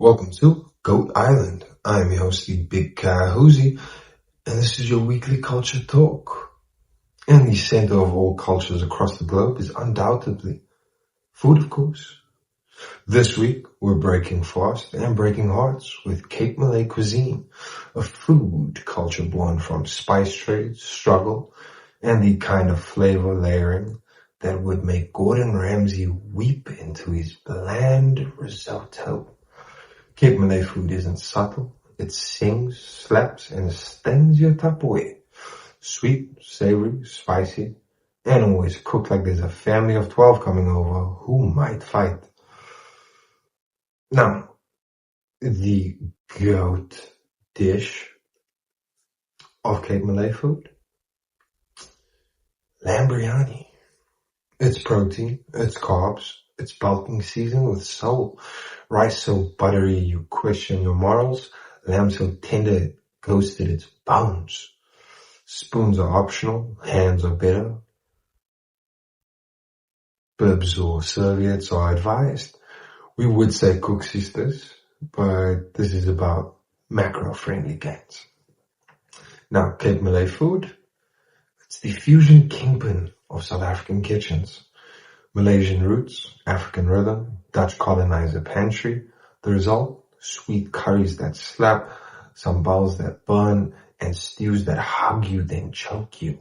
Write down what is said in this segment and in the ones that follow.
Welcome to Goat Island. I'm your host, the Big Ka Huzzi, and this is your weekly culture talk. And the center of all cultures across the globe is undoubtedly food, of course. This week, we're breaking fast and breaking hearts with Cape Malay cuisine, a food culture born from spice trade, struggle, and the kind of flavor layering that would make Gordon Ramsay weep into his bland risotto. Cape Malay food isn't subtle. It sings, slaps, and stings your Tupperware. Sweet, savory, spicy, and always cooked like there's a family of 12 coming over who might fight. Now, the goat dish of Cape Malay food, lamb biryani. It's protein, it's carbs, it's bulking seasoned with soul. Rice so buttery you question your morals. Lamb so tender it ghosted its bones. Spoons are optional, hands are better. Bibs or serviettes are advised. We would say cook sisters, but this is about macro-friendly gains. Now, Cape Malay food, it's the fusion kingpin of South African kitchens. Malaysian roots, African rhythm, Dutch colonizer pantry. The result, sweet curries that slap, sambals that burn, and stews that hug you then choke you.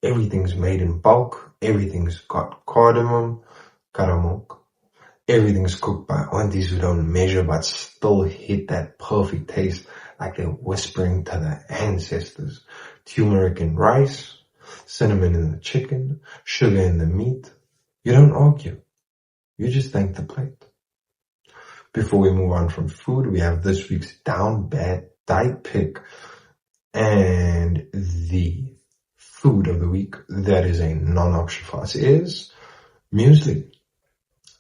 Everything's made in bulk. Everything's got cardamom, karamok. Everything's cooked by aunties who don't measure but still hit that perfect taste like they're whispering to their ancestors. Turmeric in rice, cinnamon in the chicken, sugar in the meat. You don't argue. You just thank the plate. Before we move on from food, we have this week's down bad diet pick and the food of the week that is a non-option for us is muesli.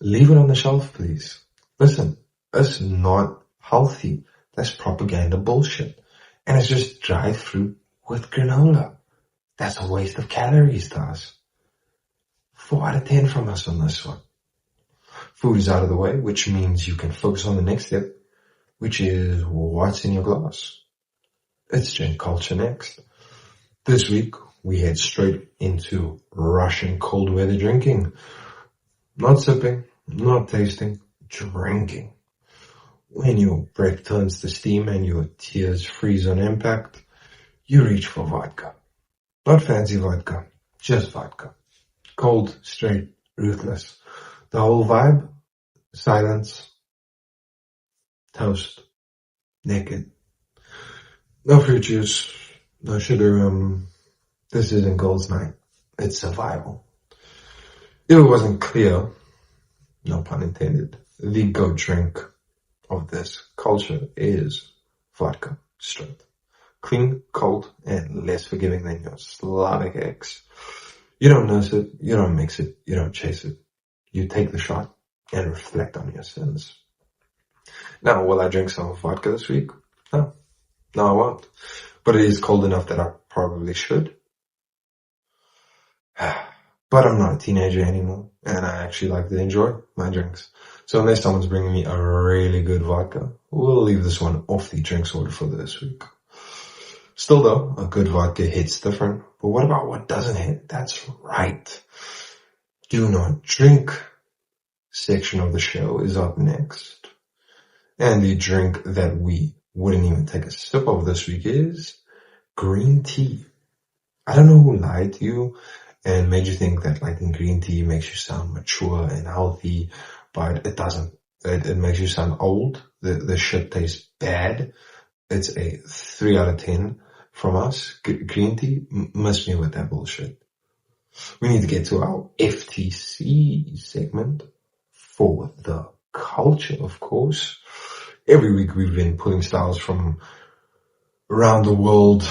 Leave it on the shelf, please. Listen, it's not healthy. That's propaganda bullshit. And it's just dried fruit with granola. That's a waste of calories to us. 4 out of 10 from us on this one. Food is out of the way, which means you can focus on the next step, which is what's in your glass. It's drink culture next. This week, we head straight into Russian cold weather drinking. Not sipping, not tasting, drinking. When your breath turns to steam and your tears freeze on impact, you reach for vodka. Not fancy vodka, just vodka. Cold, straight, ruthless. The whole vibe, silence, toast, naked. No fruit juice, no sugar. This isn't girls' night. It's survival. If it wasn't clear, no pun intended, the go drink of this culture is vodka, straight. Clean, cold, and less forgiving than your Slavic ex. You don't nurse it, you don't mix it, you don't chase it. You take the shot and reflect on your sins. Now, will I drink some vodka this week? No, I won't. But it is cold enough that I probably should. But I'm not a teenager anymore, and I actually like to enjoy my drinks. So unless someone's bringing me a really good vodka, we'll leave this one off the drinks order for this week. Still though, a good vodka hits different. But what about what doesn't hit? That's right. Do not drink section of the show is up next. And the drink that we wouldn't even take a sip of this week is green tea. I don't know who lied to you and made you think that liking green tea makes you sound mature and healthy, but it doesn't. It makes you sound old. The shit tastes bad. It's a 3 out of 10 from us. Green tea, miss me with that bullshit. We need to get to our FTC segment for the culture, of course. Every week we've been pulling styles from around the world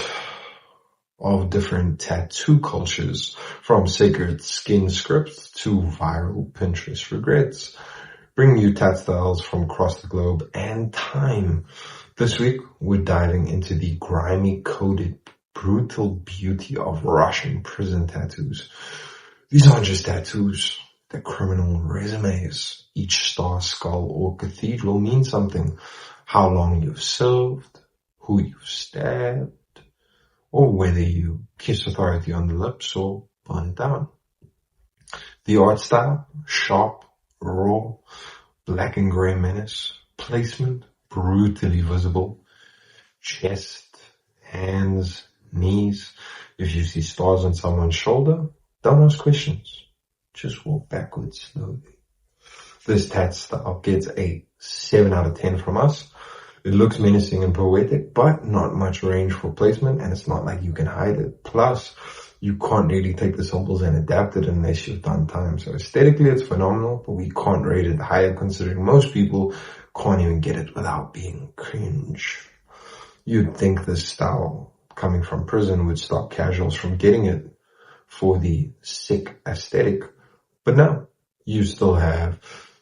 of different tattoo cultures, from sacred skin scripts to viral Pinterest regrets, bringing you tat styles from across the globe and time. This week, we're diving into the grimy, coded, brutal beauty of Russian prison tattoos. These aren't just tattoos. the criminal resumes. Each star, skull, or cathedral means something. How long you've served, who you've stabbed, or whether you kiss authority on the lips or burn it down. The art style, sharp, raw, black and grey menace. Placement, brutally visible. Chest, hands, knees. If you see stars on someone's shoulder, don't ask questions. Just walk backwards slowly. This tat style gets a 7 out of 10 from us. It looks menacing and poetic, but not much range for placement, and it's not like you can hide it. Plus, you can't really take the symbols and adapt it unless you've done time. So aesthetically, it's phenomenal, but we can't rate it higher considering most people can't even get it without being cringe. You'd think this style coming from prison would stop casuals from getting it for the sick aesthetic, but no, you still have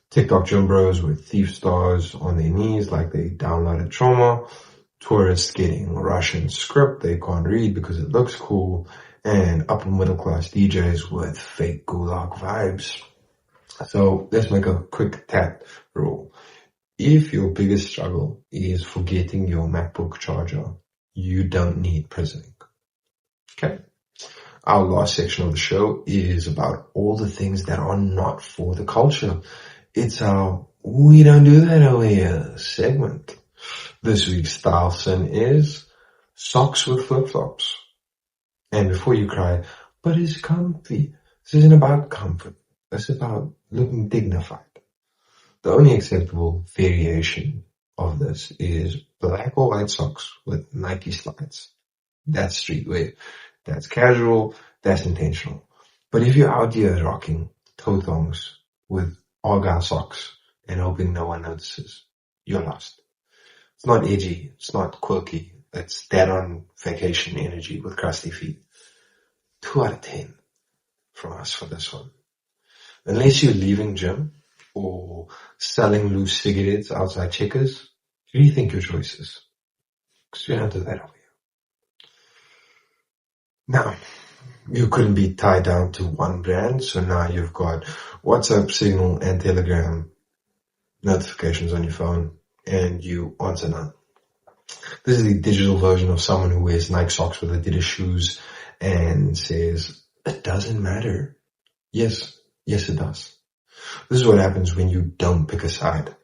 TikTok gym bros with thief stars on their knees like they downloaded trauma, tourists getting Russian script they can't read because it looks cool, and upper middle class DJs with fake gulag vibes. So let's make a quick tat rule. If your biggest struggle is forgetting your MacBook charger, you don't need prison ink. Okay? Our last section of the show is about all the things that are not for the culture. It's our "we don't do that over here" segment. This week's style sin is socks with flip-flops. And before you cry, but it's comfy. This isn't about comfort. It's about looking dignified. The only acceptable variation of this is black or white socks with Nike slides. That's streetwear. That's casual. That's intentional. But if you're out here rocking toe thongs with Argyle socks and hoping no one notices, you're lost. It's not edgy. It's not quirky. It's dad on vacation energy with crusty feet. 2 out of 10 from us for this one. Unless you're leaving gym or selling loose cigarettes outside Checkers, rethink your choices. Because we don't do that over here. Now, you couldn't be tied down to one brand, so now you've got WhatsApp, Signal, and Telegram notifications on your phone, and you answer none. This is the digital version of someone who wears Nike socks with Adidas shoes and says, it doesn't matter. Yes, it does. This is what happens when you don't pick a side.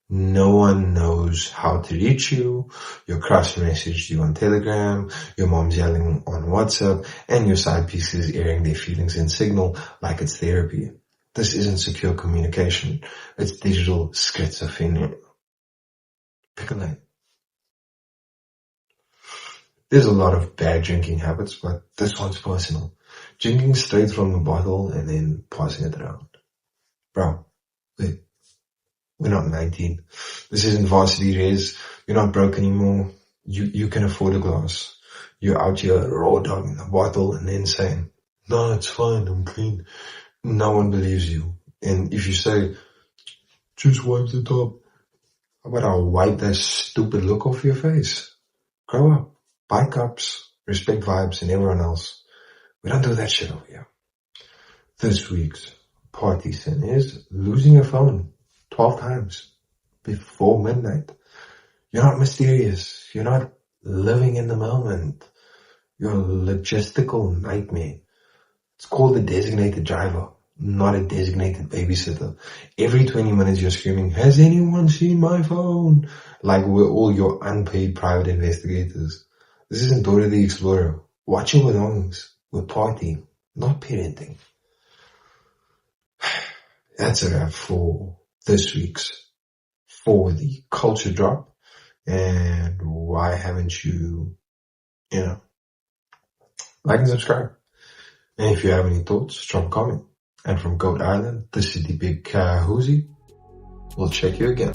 No one knows how to reach you. Your crush messaged you on Telegram, your mom's yelling on WhatsApp, and your side piece is airing their feelings in Signal like it's therapy. This isn't secure communication. It's digital schizophrenia. Pick a lane. There's a lot of bad drinking habits, but this one's personal. Drinking straight from the bottle and then passing it around. Bro, wait. We're not 19. This isn't varsity res. You're not broke anymore. You can afford a glass. You're out here raw dogging the bottle and then saying, no, it's fine, I'm clean. No one believes you. And if you say, just wipe the top, how about I wipe that stupid look off your face? Grow up. Buy cups. Respect vibes and everyone else. We don't do that shit over here. This week's party sin is losing your phone 12 times before midnight. You're not mysterious. You're not living in the moment. You're a logistical nightmare. It's called a designated driver, not a designated babysitter. Every 20 minutes you're screaming, has anyone seen my phone? Like we're all your unpaid private investigators. This isn't Dora the Explorer. Watch your belongings. We're partying, not parenting. That's a wrap for this week's For the Culture Drop. And why haven't you, like and subscribe? And if you have any thoughts, drop a comment. And from Goat Island, this is the Big Ka Huzzi. We'll check you again.